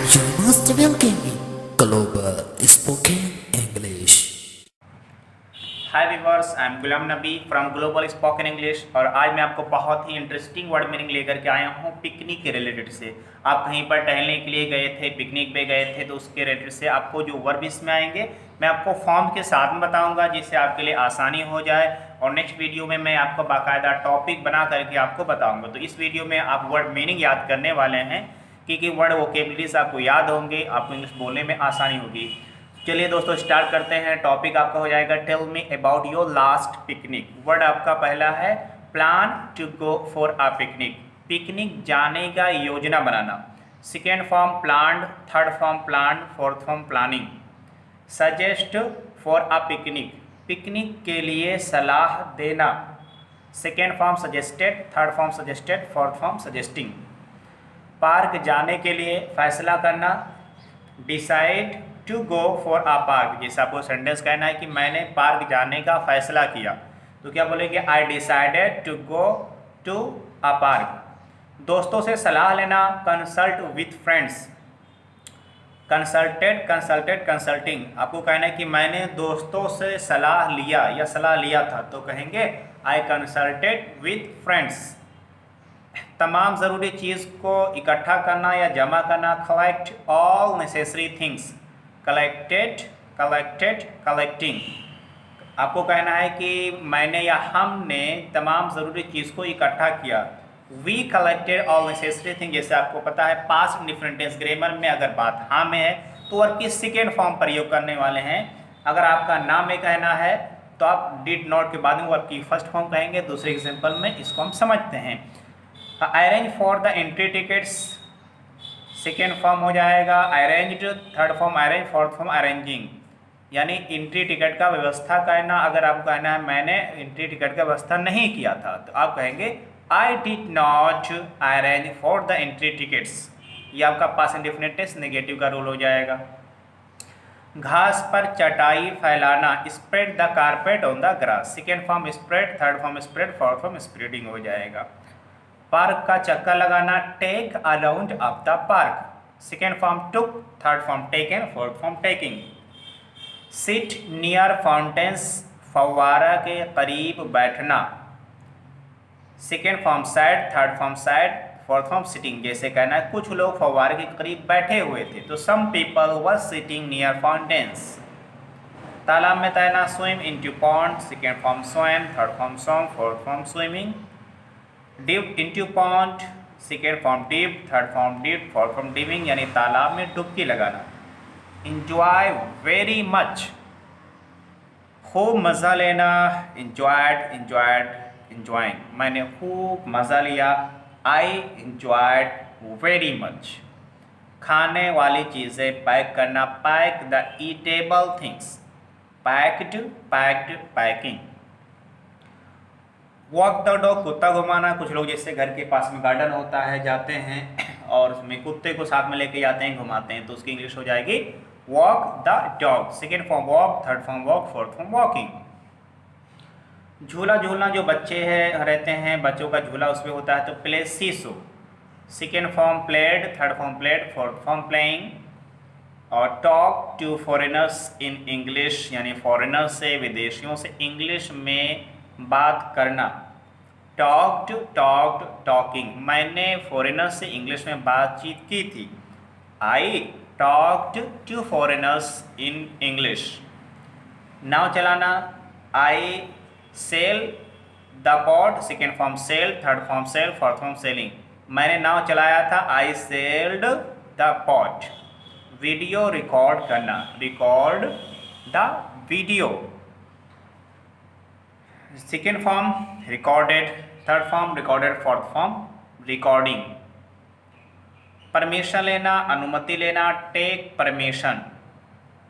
You must welcome Global Spoken English. Hi viewers, I am Ghulam Nabi from global spoken English. और आज मैं आपको बहुत ही इंटरेस्टिंग वर्ड मीनिंग लेकर के आया हूँ पिकनिक के रिलेटेड से। आप कहीं पर टहलने के लिए गए थे, पिकनिक पे गए थे, तो उसके रिलेटेड से आपको जो वर्ब इसमें आएंगे मैं आपको फॉर्म के साथ में बताऊंगा, जिससे आपके लिए आसानी हो जाए। और नेक्स्ट वीडियो में मैं आपको बाकायदा टॉपिक बना करके आपको बताऊँगा। तो इस वीडियो में आप वर्ड मीनिंग याद करने वाले हैं, कि वर्ड वोकेबलरीज आपको याद होंगे, आपको इंग्लिश बोलने में आसानी होगी। चलिए दोस्तों स्टार्ट करते हैं। टॉपिक आपका हो जाएगा tell me about your last picnic. Word आपका पहला है plan to go for a picnic, picnic जाने का योजना बनाना। Second form planned, third form planned, fourth form planning. Suggest for a picnic, picnic के लिए सलाह देना। Second form suggested, third form suggested, fourth form suggesting. Park जाने के लिए फैसला करना। Decide to go for a park, जैसे आपको सेंटेंस कहना है कि मैंने पार्क जाने का फैसला किया, तो क्या बोलेंगे? I decided to go to a park. दोस्तों से सलाह लेना। Consult with friends. Consulted, consulted, consulting. आपको कहना है कि मैंने दोस्तों से सलाह लिया या सलाह लिया था, तो कहेंगे आई कंसल्टेड विथ फ्रेंड्स। तमाम ज़रूरी चीज़ को इकट्ठा करना या जमा करना। Collect all necessary things. Collected, collected, collecting. आपको कहना है कि मैंने या हमने तमाम ज़रूरी चीज़ को इकट्ठा किया। We collected all necessary thing. जैसे आपको पता है पास्ट इंडेफिनिट टेंस ग्रामर में अगर बात हाँ में है तो वर्ब की सेकेंड फॉर्म प्रयोग करने वाले हैं। अगर आपका ना में कहना है तो आप डिड नॉट के बाद में वर्ब की फर्स्ट फॉर्म कहेंगे। दूसरे एग्जाम्पल में इसको हम समझते हैं। Arrange for the entry tickets, second form हो जाएगा arranged, third form arrange, fourth form arranging. यानी एंट्री टिकट का व्यवस्था करना। अगर आपको कहना है मैंने एंट्री टिकट का व्यवस्था नहीं किया था, तो आप कहेंगे I did not arrange for the entry tickets. ये आपका पास्ट इंडेफिनिट टेंस नेगेटिव का रूल हो जाएगा। घास पर चटाई फैलाना। Spread the carpet on the grass. Second form spread, third form spread, fourth form spreading हो जाएगा। पार्क का चक्कर लगाना। Take a round of the park. Second form took, third form taken, fourth form taking. Sit near fountains, फव्वारा के करीब बैठना। Second form sat, third form sat, fourth form sitting. जैसे कहना है कुछ लोग फव्वारे के करीब बैठे हुए थे, तो some people were sitting near fountains. तालाब में तैरना। Swim into pond. Second form swam, third form swum, fourth form swimming. Dip into pond, second form dip, third form dip, fourth form diving, यानी तालाब में डुबकी लगाना। इंजॉय वेरी मच, खूब मज़ा लेना। Enjoyed, enjoyed, enjoying. मैंने खूब मज़ा लिया। आई इंजॉयड वेरी मच। खाने वाली चीज़ें पैक करना। Pack the eatable things. Packed, packed, packing. Walk the dog, कुत्ता घुमाना। कुछ लोग जैसे घर के पास में गार्डन होता है, जाते हैं और उसमें कुत्ते को साथ में लेके जाते हैं, घुमाते हैं, तो उसकी इंग्लिश हो जाएगी walk the dog. Second form walk, third form walk, fourth form walking. झूला झूलना। जो बच्चे हैं रहते हैं, बच्चों का झूला उसमें होता है, तो play seesaw. Second form played, third form played, fourth form playing. और talk to foreigners in English, यानी फॉरेनर्स से, विदेशियों से इंग्लिश में बात करना। Talked, talked, talking. मैंने फॉरेनर से इंग्लिश में बातचीत की थी। I talked to foreigners in English. नाव चलाना। I sail the boat. Second form sail, third form sail, fourth form sailing. मैंने नाव चलाया था। I sailed the boat. Video record करना। Record the video. Second form recorded, third form recorded, fourth form recording. Permission लेना, अनुमति लेना। Take permission.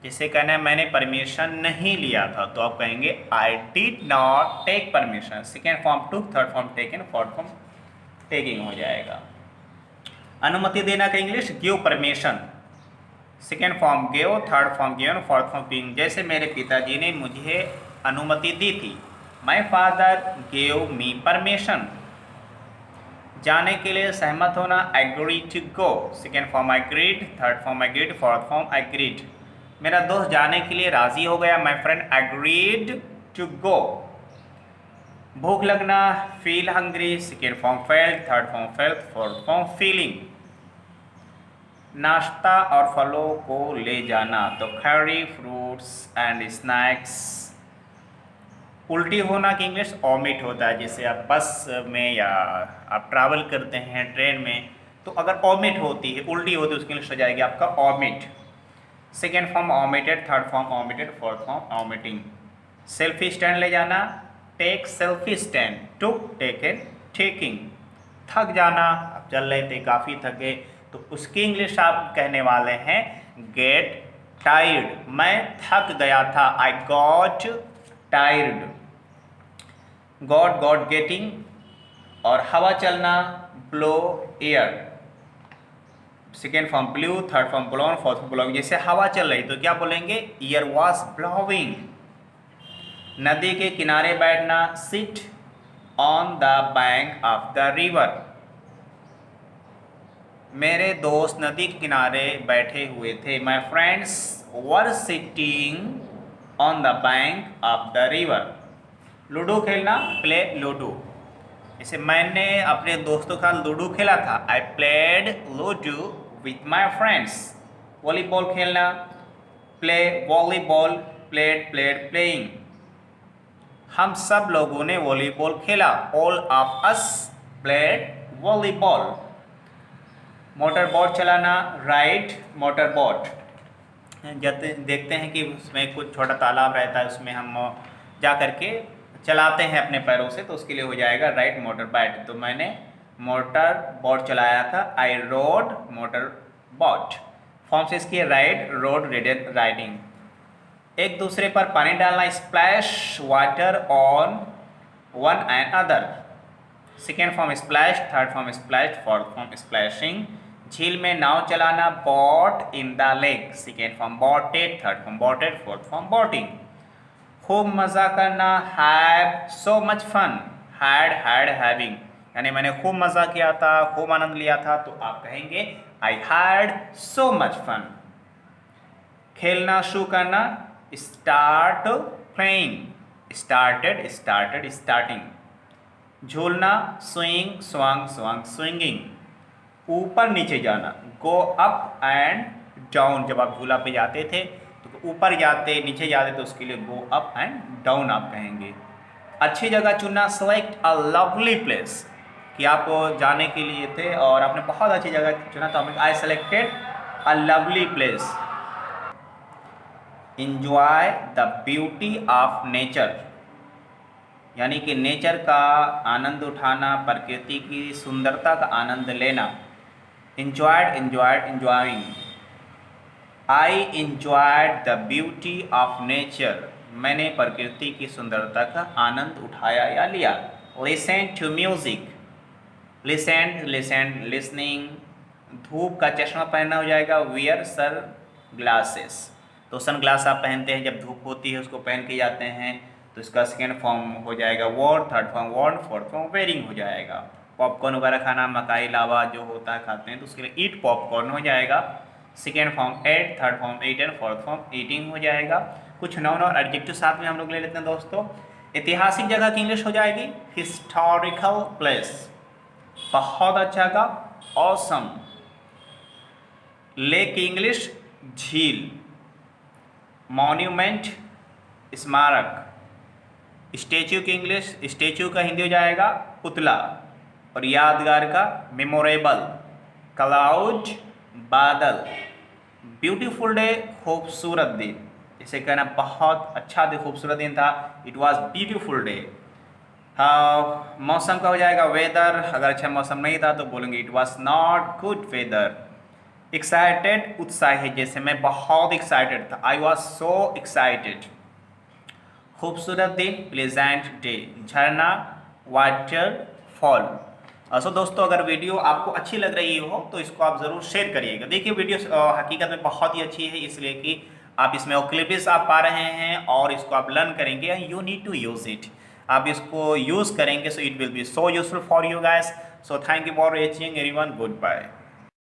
जिसे कहना है मैंने परमिशन नहीं लिया था, तो आप कहेंगे I did not take permission. Second form took, third form taken, fourth form taking हो जाएगा। अनुमति देना का English give permission. Second form give, third form given, fourth form giving. जैसे मेरे पिताजी ने मुझे अनुमति दी थी। My father gave me permission. जाने के लिए सहमत होना, agree to go, second form agreed, third form agreed, fourth form agreed. मेरा दोस्त जाने के लिए राजी हो गया, my friend agreed to go. भूख लगना, feel hungry, second form felt, third form felt, fourth form feeling. नाश्ता और फलों को ले जाना, तो कैरी फ्रूट्स एंड स्नैक्स। उल्टी होना की इंग्लिश ओमिट होता है, जैसे आप बस में या आप ट्रैवल करते हैं ट्रेन में, तो अगर ओमिट होती है, उल्टी होती है, उसकी इंग्लिश हो जाएगी आपका omit. Second form omitted, third form omitted, fourth form omitting. Selfie stand ले जाना, take selfie stand, took taken taking. थक जाना, आप चल रहे थे काफ़ी थके, तो उसकी इंग्लिश आप कहने वाले हैं गेट टायर्ड। मैं थक गया था, I got tired. Got getting. और हवा चलना, blow air, second form blue, third form blown, fourth form blowing. जैसे हवा चल रही तो क्या बोलेंगे, ईयर वॉज ब्लोइंग। नदी के किनारे बैठना, sit on the bank of the river. मेरे दोस्त नदी के किनारे बैठे हुए थे, my friends were sitting on the bank of the river. Ludo खेलना, प्ले लूडो। जैसे मैंने अपने दोस्तों का लूडो खेला था, I played ludo with my friends. Volleyball खेलना, प्ले वॉलीबॉल, प्लेड प्लेइंग। हम सब लोगों ने वॉलीबॉल खेला, all of us played volleyball. Motor boat चलाना, राइड मोटर बोट। देखते हैं कि उसमें कुछ छोटा तालाब रहता है, उसमें हम जा करके चलाते हैं अपने पैरों से, तो उसके लिए हो जाएगा राइड मोटर बाइट। तो मैंने मोटर बोट चलाया था, आई रोड मोटर बोट। फॉर्म से इसकी राइड, रोड, रेडेड, राइडिंग। एक दूसरे पर पानी डालना, splash water on one and other. Second form splash, third form splash, fourth form splashing. झील में नाव चलाना, boat in the lake, second form boated, third form boated, fourth form boating. खूब मज़ा करना, have so much fun, had having. यानी मैंने खूब मज़ा किया था, खूब आनंद लिया था, तो आप कहेंगे I had so much fun. खेलना, शुरू करना, स्टार्ट प्लेइंग, स्टार्टेड, स्टार्टिंग। झूलना, स्विंग, स्वांग, स्विंगिंग। ऊपर नीचे जाना, गो अप एंड डाउन। जब आप झूला पे जाते थे तो ऊपर जाते, नीचे जाते, तो उसके लिए गो अप एंड डाउन आप कहेंगे। अच्छी जगह चुनना, सेलेक्ट अ लवली प्लेस, कि आप जाने के लिए थे और आपने बहुत अच्छी जगह चुना, तो आपने I selected a lovely place. Enjoy the beauty of nature, यानी कि नेचर का आनंद उठाना, प्रकृति की सुंदरता का आनंद लेना। Enjoyed, enjoying. I enjoyed the beauty of nature, मैंने प्रकृति की सुंदरता का आनंद उठाया या लिया। Listen to music, listening. धूप का चश्मा पहनना हो जाएगा, वियर सन ग्लासेस। तो सन ग्लास आप पहनते हैं जब धूप होती है, उसको पहन के जाते हैं, तो इसका सेकेंड फॉर्म हो जाएगा wore, third form worn, fourth form wearing हो जाएगा। पॉपकॉर्न वगैरह खाना, मकाई लावा जो होता है खाते हैं, तो उसके लिए ईट पॉपकॉर्न हो जाएगा। Second form ate, third form eaten, fourth form eating हो जाएगा। कुछ नाउन और एडजेक्टिव साथ में हम लोग ले लेते हैं दोस्तों। ऐतिहासिक जगह की इंग्लिश हो जाएगी हिस्टोरिकल प्लेस, बहुत अच्छा का ऑसम। लेक की इंग्लिश झील। मॉन्यूमेंट स्मारक। स्टैचू की इंग्लिश, स्टैचू का हिंदी हो जाएगा पुतला, और यादगार का मेमोरेबल। क्लाउड बादल। ब्यूटीफुल डे, खूबसूरत दिन, इसे कहना बहुत अच्छा दिन, खूबसूरत दिन था, इट वॉज ब्यूटीफुल डे। मौसम का हो जाएगा वेदर, अगर अच्छा मौसम नहीं था तो बोलेंगे it was not good weather. Excited, उत्साहित, जैसे मैं बहुत एक्साइटेड था, आई वॉज सो एक्साइटेड। खूबसूरत दिन, प्लेजेंट डे। झरना, वाटरफॉल। सो दोस्तों, अगर वीडियो आपको अच्छी लग रही हो तो इसको आप ज़रूर शेयर करिएगा। देखिए वीडियो हकीकत में बहुत ही अच्छी है, इसलिए कि आप इसमें क्लिप्स आप पा रहे हैं और इसको आप लर्न करेंगे, you need to use it. आप इसको यूज़ करेंगे so it will be so useful for you guys. So thank you for watching everyone. Goodbye.